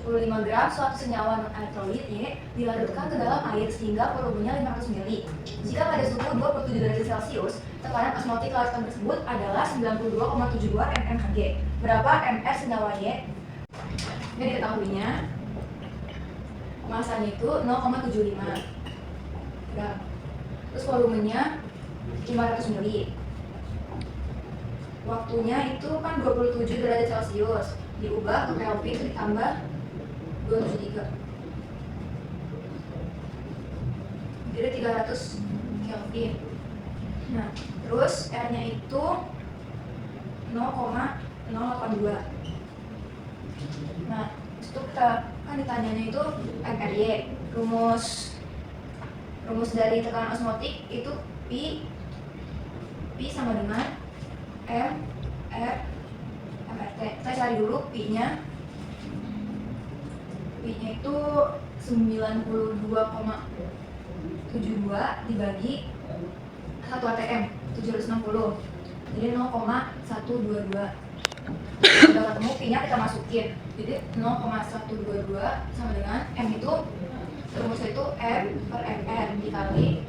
75 gram suatu senyawa non-elektrolit Y dilarutkan ke dalam air sehingga volumenya 500 ml. Jika pada suhu 27 derajat Celcius, tekanan osmotik larutan tersebut adalah 92,72 mmHg. Berapa mR senyawa Y? Ini diketahuinya, masanya itu 0,75 gram. Terus volumenya 500 ml. Waktunya itu kan 27 derajat Celcius, diubah ke Kelvin ditambah 273. Jadi 300 Kelvin. Nah, terus R-nya itu 0,082. Nah, itu kita kan ditanyanya itu MRY. Rumus dari tekanan osmotik itu P sama dengan M R MRT. Kita cari dulu P-nya itu 92,72 dibagi 1 atm 760, jadi 0,122. Udah ketemu P-nya kita masukin, jadi 0,122 sama dengan M itu rumusnya itu M per MR dikali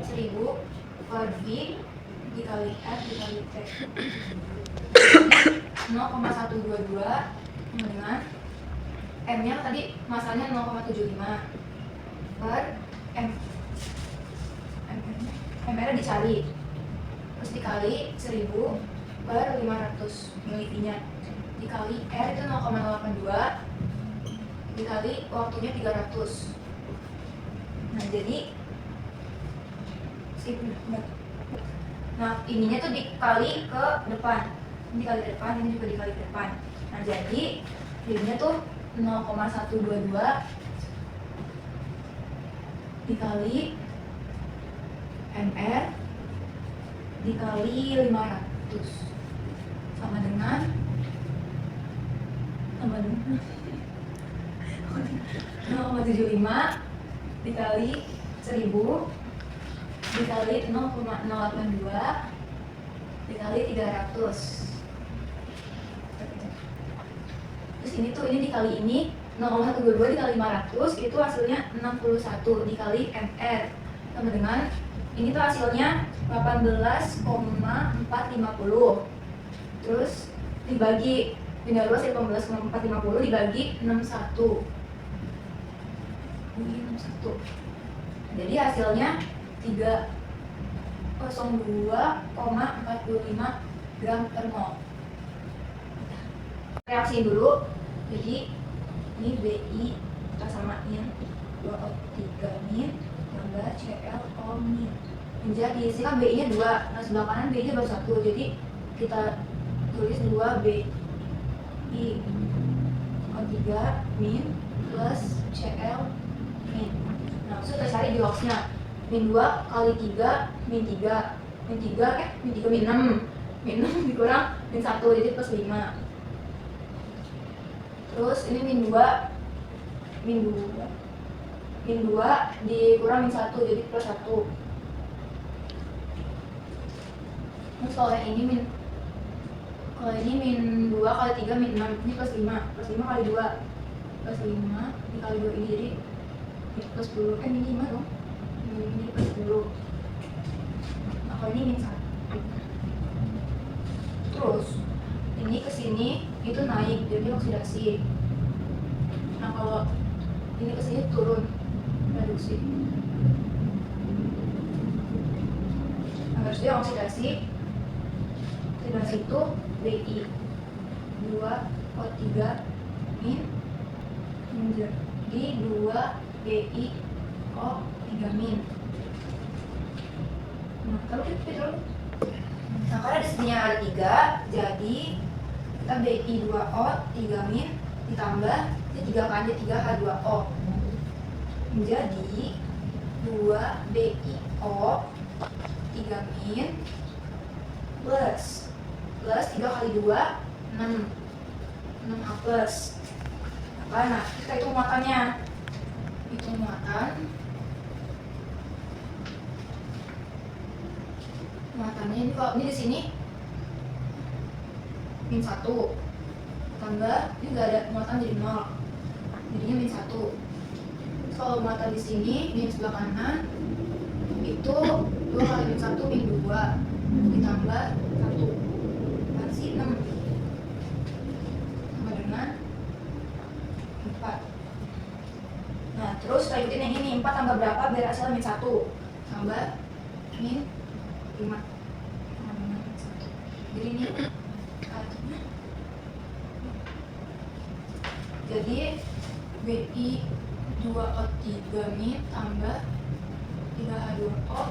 1000 per V dikali F dikali T. 0,122 sama dengan M-nya tadi masanya 0,75 per MR dicari, terus dikali 1000 per 500 ml dikali R itu 0,082 dikali waktunya 300. Nah, jadi ininya tuh dikali ke depan, ini dikali ke depan, ini juga dikali ke depan. Nah, jadi jadinya tuh 0,122 dikali MR dikali 500 sama dengan 0,75 dikali 1000 dikali 0,082 dikali 300. Terus ini dikali ini 0,122 dikali 500 itu hasilnya 61 dikali MR sama dengan ini tuh hasilnya 18,450. Terus dibagi pindah luas 18,450 dibagi 61. Ini 61. Jadi hasilnya 302,45 gram per mol. Reaksi dulu. Jadi ini BI kita samain 2O3 min tambah ClO min menjadi sini kan BI nya 2, nah sebelah kanan BI nya baru 1, jadi kita tulis 2 BI O3 min plus Cl min. Nah, terus kita cari di boxnya min 2 kali 3 min 3 min 6 dikurang min 1 jadi plus 5. Terus ini min 2 dikurang min 1 jadi plus 1. Terus kalau yang ini min 2 kali 3 min 6, ini plus 5 kali 2 plus 5 dikali 2 ini jadi plus 10, min 5 dong, ini plus 10. Nah, kalau ini min 1. Terus ini kesini itu naik jadi oksidasi. Nah, kalau ini kesini turun reduksi. Nah, harusnya oksidasi itu BI 2O3 min menjadi 2 BI O3 min. Nah, karena di sini ada 3, jadi kita BI 2O 3 min ditambah ini 3 kan, 3H2O menjadi 2 BiO 3 min plus 3 kali 2 6 6A plus apa. Nah, kita hitung muatannya, muatannya ini kalau ini di sini min 1 tambah ini nggak ada muatan jadi 0 jadinya min 1. Kalau muatan di sini min sebelah kanan itu 2 kali min 1 min 2 ditambah 1 berarti 6 sama dengan 4. Nah terus lanjutin yang ini, 4 tambah berapa biar hasilnya min 1, tambah min 5 sama dengan 1. Jadi ini jadi BI 2O3 min tambah 3H2O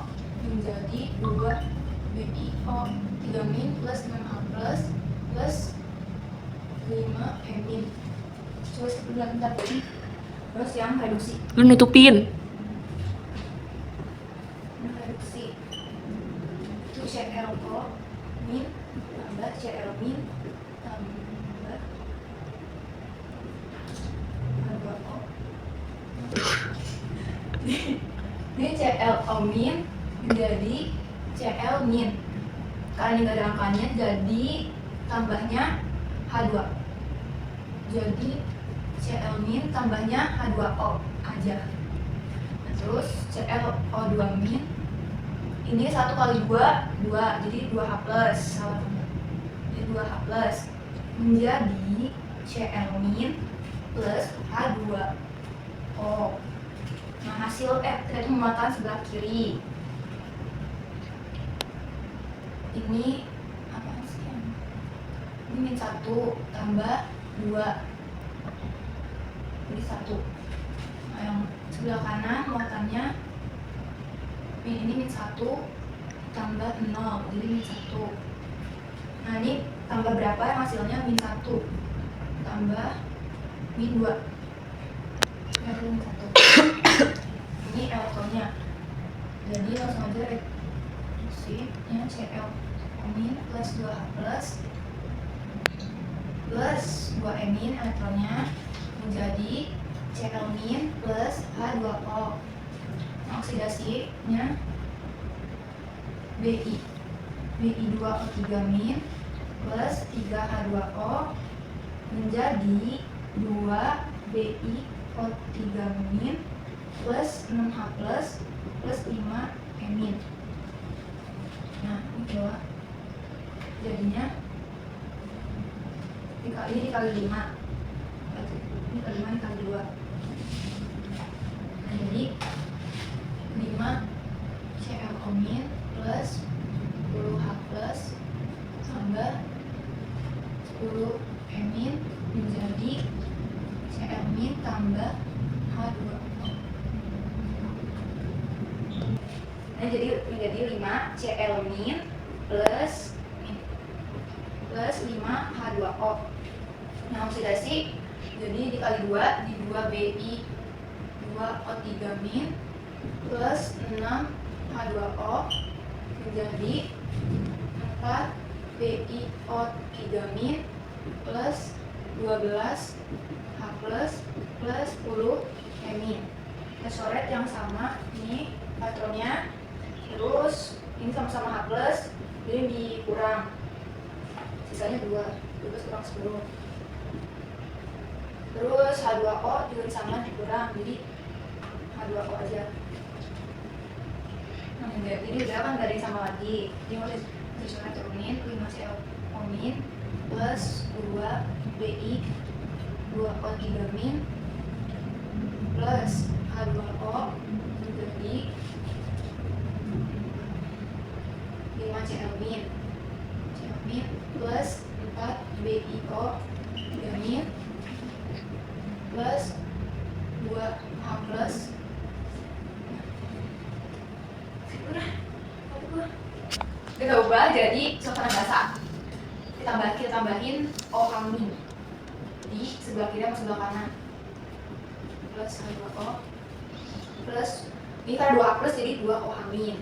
menjadi 2BiO 3 min plus 6H plus 5 min. Coba bentar. Terus yang reduksi. Lu nutupin. Reduksi itu CLO min tambah CL min tambah H2O. Ini CLO min menjadi CL min. Karena ini gak ada angkanya, jadi tambahnya H2. Jadi CL min tambahnya H2O aja. Nah, terus ClO2 min ini 1 kali 2, 2, jadi 2H plus. Salah tambah. Jadi 2H plus menjadi CL min plus H2O. Nah hasil kita itu memuatan sebelah kiri. Ini apa sih? Ini min 1 tambah 2 jadi 1. Nah yang sebelah kanan muatannya ini min 1 tambah 0 jadi min 1. Nah ini tambah berapa yang hasilnya min 1 tambah min 2 min 1. Ini elektronnya, jadi langsung aja reduksinya CL min plus 2H plus 2 min elektronnya menjadi CL min plus H2O. Oksidasinya BI 2O3 min plus 3H2O menjadi 2BiO3 min plus 6H plus 5 min. Nah ini dua jadinya ini dikali 5, ini kali 5 dikali 2. Nah jadi 5 ClO min plus 10H plus tambah 10 min menjadi CL min tambah H2O. Nah jadi menjadi 5 CL min plus 5 H2O. Nah oksidasi jadi dikali 2 di 2Bi 2O3 min plus 6 H2O menjadi 4 BiO3 min plus 12 H plus 10 min. Kita coret yang sama ini elektronnya, terus ini sama-sama H plus jadi dikurang sisanya 2 kurang 10. Terus H2O juga sama dikurang jadi H2O aja. Nah jadi udah kan gak ada yang sama lagi, jadi mau disuruh turunin 5 ClO min plus 2 Bi 2O3 min plus H2O menjadi 5 CL min plus 4 BiO 3 min plus 2H plus kita ubah jadi suasana basah. Kita tambahin OH min di sebelah kiri sama sebelah kanan plus H2O plus ini karena 2H plus jadi 2 OH min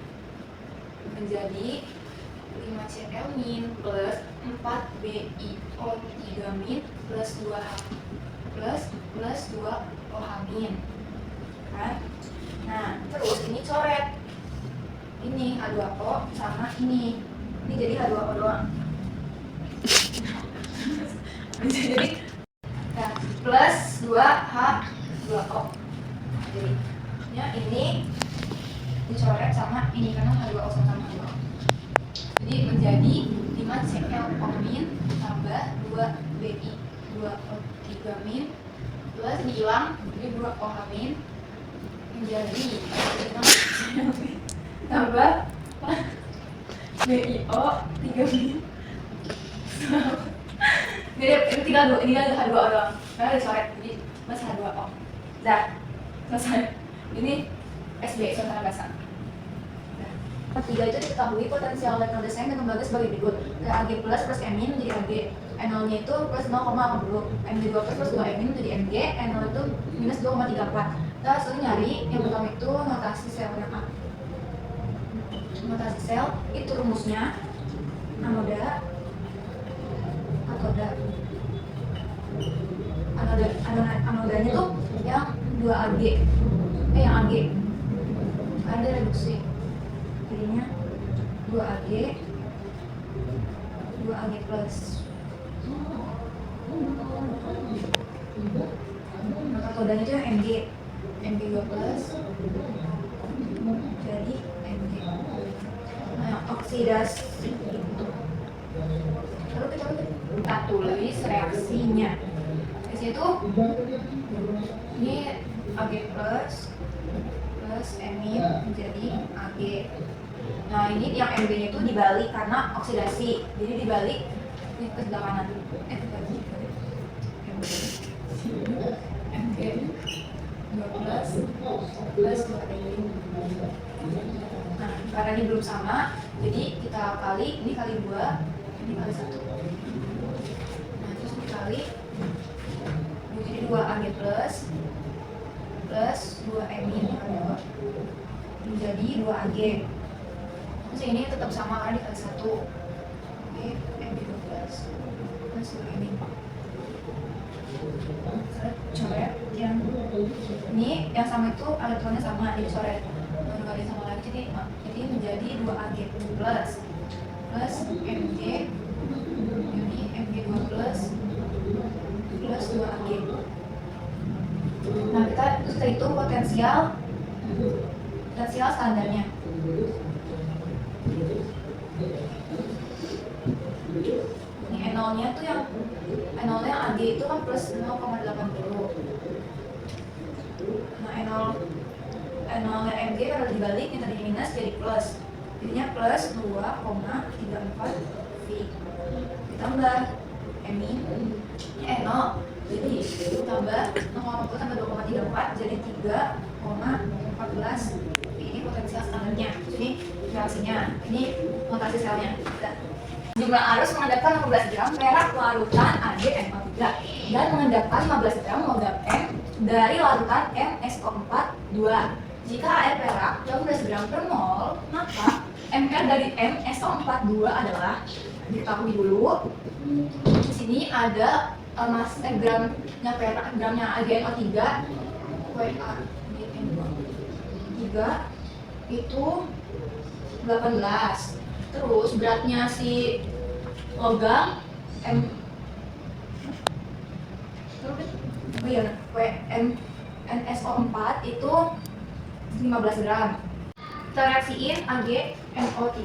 menjadi 5 CL min plus 4 BiO 3 min plus 2H plus 2 OH min kan. Nah terus ini coret ini H2O sama ini jadi H2O doang. Jadi nah, plus 2H jadinya ini dicoret sama ini karena H2O sama H2O. Jadi menjadi 5 ClO min tambah 2 Bi 2O3 min plus ini hilang jadi 2 OH min menjadi tambah BiO 3 min. Jadi itu tinggal H2O doang karena dicoret jadi masih H2O. Dah selesai. Ini SB suasana basa. Ketiga itu diketahui potensial elektron desain dan lembaga sebagai berikut. Ag plus Mn menjadi Ag, NO-nya itu plus 0,40, Mg2 plus 2 Mn menjadi Mg, NO itu minus 2,34. Kita langsung nyari yang pertama itu notasi selnya A. Notasi sel itu rumusnya anoda, katoda. Anodanya tuh yang 2 Ag, yang Ag. Ada reduksi. Jadinya 2 Ag plus. Katodanya itu yang Mg2 plus jadi Mg. Nah, oksidasi itu. Lalu kita tulis reaksinya. Di situ ini Ag plus Mn menjadi Ag. Nah ini yang Mg-nya itu dibalik karena oksidasi, jadi dibalik ini ke sebelah kanan. Dibalik Mg 2 plus 2 Mg. Nah karena ini belum sama, jadi kita kali ini kali 2, ini kali 1. Nah terus dikali jadi 2 Ag plus 2 Mn kali 2 menjadi 2 Ag. Terus ini tetap sama karena dikali 1. Oke, Mg2 plus 2 Mn. Coret yang ini yang sama itu elektronnya sama, jadi coret. Dua kali sama lagi jadi menjadi 2 Ag plus Mg, jadi Mg2 plus 2 Ag. Nah kita hitung potensial standarnya. Ini NO-nya tuh yang Ag itu kan plus 0,80. Nah NO-nya Mg kalau dibalik yang tadi minus jadi plus. Jadinya plus 2,34 V. Ditambah Min NO jadi tambah 0,40 tambah 2,34 jadi 3,14 V. Ini potensial standarnya. Ini reaksinya. Ini notasi selnya. Jumlah arus mengendapkan 15 gram perak larutan AgNO3 dan mengendapkan 15 gram logam M dari larutan MSO4 2. Jika air perak 15 gram per mol, maka MR dari MSO4 2 adalah, diketahui dulu. Di sini ada gramnya perak, gramnya AgNO3 WA3 itu 18. Terus beratnya si logam NSO4 itu 15 gram. Kita reaksiin AgNO3.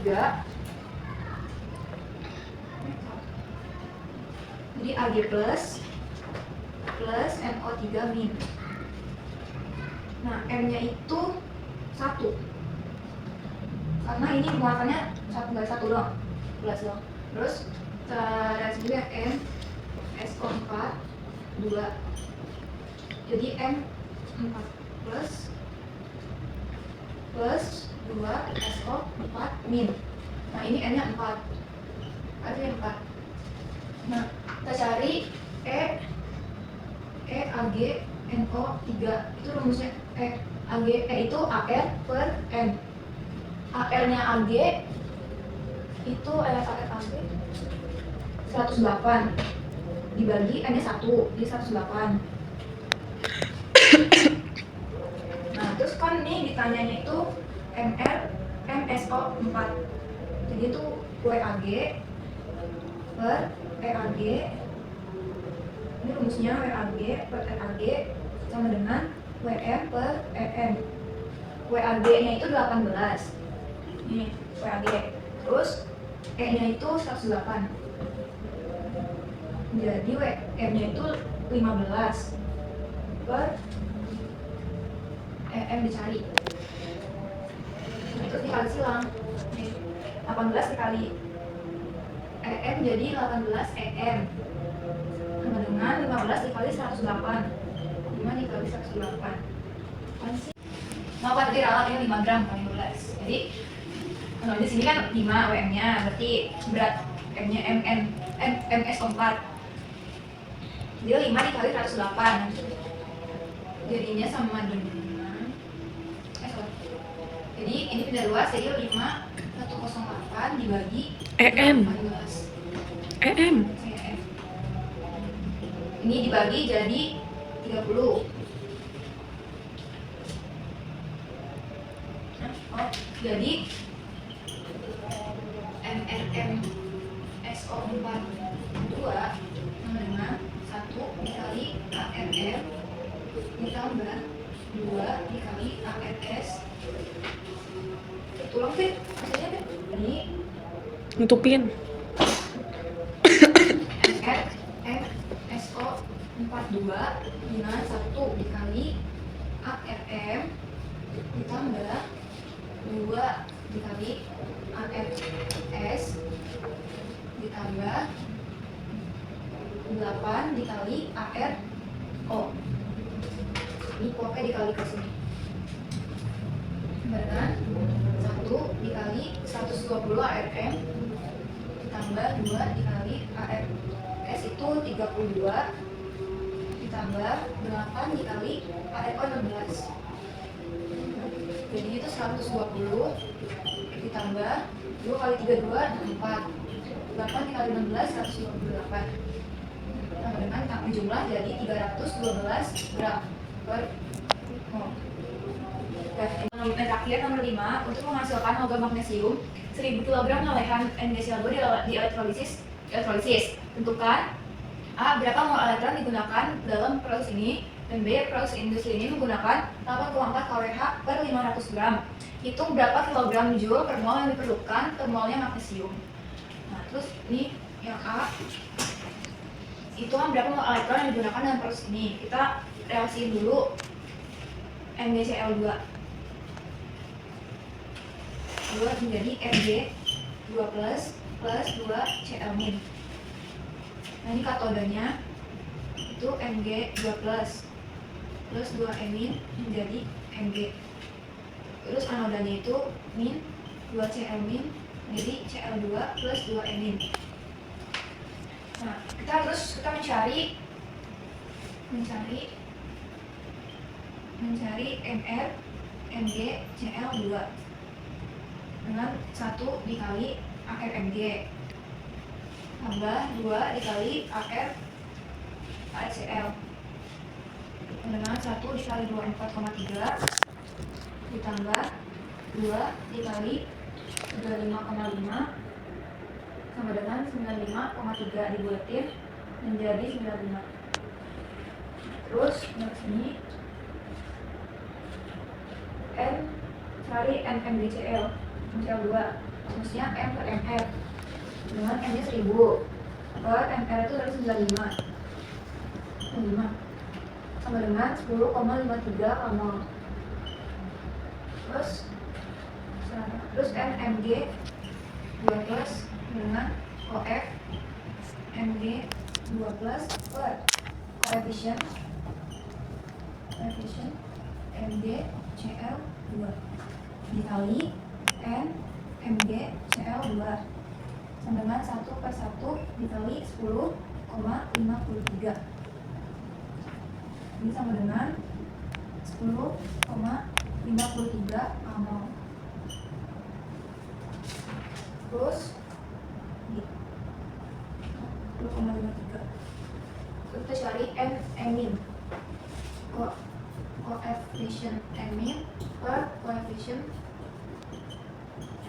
Jadi Ag plus NO3 min. Nah, M-nya itu 1. Karena ini muatannya satu doang, plus doang. Terus kita reaksi juga MSO4 2. Jadi M4 plus 2 SO4 min. Nah ini N nya 4, ada yang 4. Nah kita cari AgNO3 itu rumusnya Ag itu AR per N. AR nya Ag itu AR Ag 108 dibagi N nya 1 jadi 108. Nah terus kan nih ditanyanya itu MR MSO4, jadi itu WAG per EAG. Ini rumusnya WAG per EAG sama dengan WM per EM. WAG-nya itu 18. Ini WAG. Terus E-nya itu 108. Jadi WM-nya itu 15 per EM dicari. Nah, itu dikali silang. 18 dikali EM jadi 18 EM sama dengan 15 dikali 108. 5 dikali 108. Mau berarti ralatnya 5 gram kali 15. Jadi kalau di sini kan 5 WM-nya, berarti berat M-nya MS4. Jadi 5 dikali 108. Jadinya sama dengan jadi ini pindah luas, jadi 5 108 dibagi EM. Ini dibagi jadi 30. Jadi MRM SO42 sama dengan 1 dikali ARM ditambah 2 dikali ARS. Tulang fit, maksudnya kan? Ini Nutupin. MRM SO42 dengan 1 dikali ARM ditambah 2 dikali ARS ditambah 8 dikali ARO. Ini pokoknya dikali ke sini. Dengan 1 dikali 120 ARM ditambah 2 dikali ARS itu 32 ditambah 8 dikali ARO 16. Jadi itu 120 ditambah 2 kali 32 4. 8 dikali 16 128. Sama dengan jumlah jadi 312 gram per mol. Dan terakhir nomor 5, untuk menghasilkan logam magnesium 1000 kg lelehan NaCl2 di elektrolisis. Tentukan A. Berapa mol elektron digunakan dalam proses ini, dan B. Proses industri ini menggunakan 8,4 kWh per 500 gram. Hitung berapa kilogram joule per mol yang diperlukan per molnya magnesium. Nah, terus ini yang A, hitungan berapa mol elektron yang digunakan dalam proses ini. Kita relasiin dulu NaCl2 menjadi Mg2 plus 2 Cl-. Nah, ini katodenya itu Mg2 plus 2 emin menjadi Mg. Terus anodanya itu min 2 Cl min menjadi Cl2 plus 2 emin. Nah, kita mencari Mr Mg Cl2 dengan 1 dikali ARMG tambah 2 dikali ArCl dengan 1 dikali 24,3 ditambah 2 dikali 35,5 sama dengan 95,3 dibuletin menjadi 95. Terus dari sini N cari NMDCl Cl2, maksudnya M per MR dengan M nya 1000 per MR itu dari 95 sama dengan 10,53 mol. Terus NMG 2 plus dengan OF Mg 2 plus per koefisien Mg Cl2 dikali N Mg Cl2 sama dengan 1 per 1 dikali 10,53. Ini sama dengan 10,53 mol. Terus 10,53. Kita cari N emin, koefisien emin per koefisien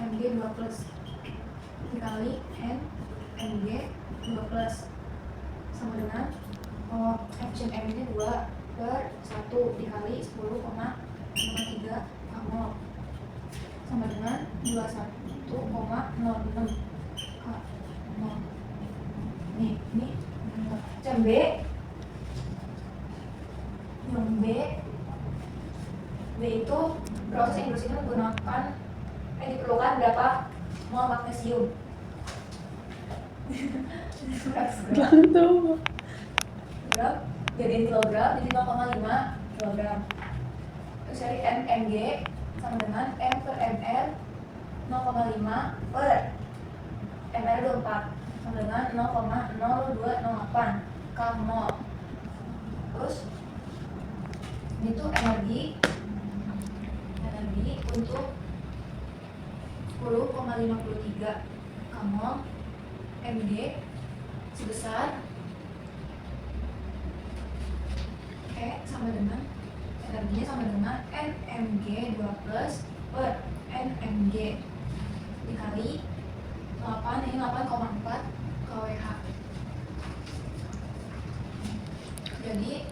Mg 2 plus dikali N Mg 2 plus sama dengan koefisien eminnya 2 per 1 dikali 10,03 mol sama dengan 21,06 mol. Ini yang B itu proses industri ini menggunakan diperlukan berapa mol magnesium? Jangan tahu. Gram jadiin kilogram jadi 0,5 kilogram. Terus dari mg sama dengan m per ml 0,5 per ml 24 sama dengan 0,0208 mol. Terus ini tuh energi untuk 10,53 mol mg sebesar sama dengan energinya sama dengan nmg 2 plus per nmg dikali 8, ini 8,4 kWh. Jadi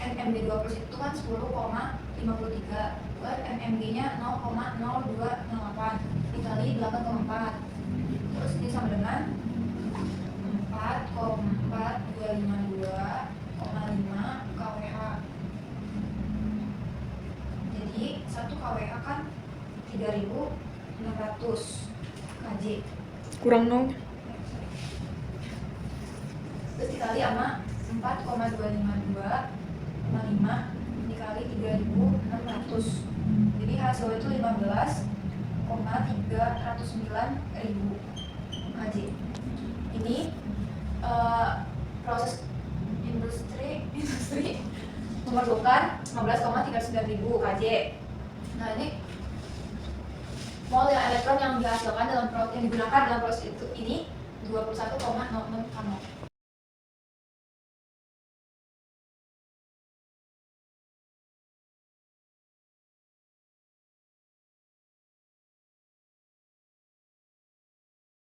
nmg 2 plus itu kan 10,53 per nmg nya 0,0208 dikali 8,4, terus ini sama dengan 4,4252,5 kWh. Jadi 1 kWh kan 3600 kJ. Kurang 0. Terus dikali sama 4,252,5 dikali 3600. Jadi hasilnya itu 15,309.000 kJ. Ini proses industri memerlukan 15,39.000 kJ. Nah, ini mol elektron yang dihasilkan yang digunakan dalam proses itu ini 21,06 mol.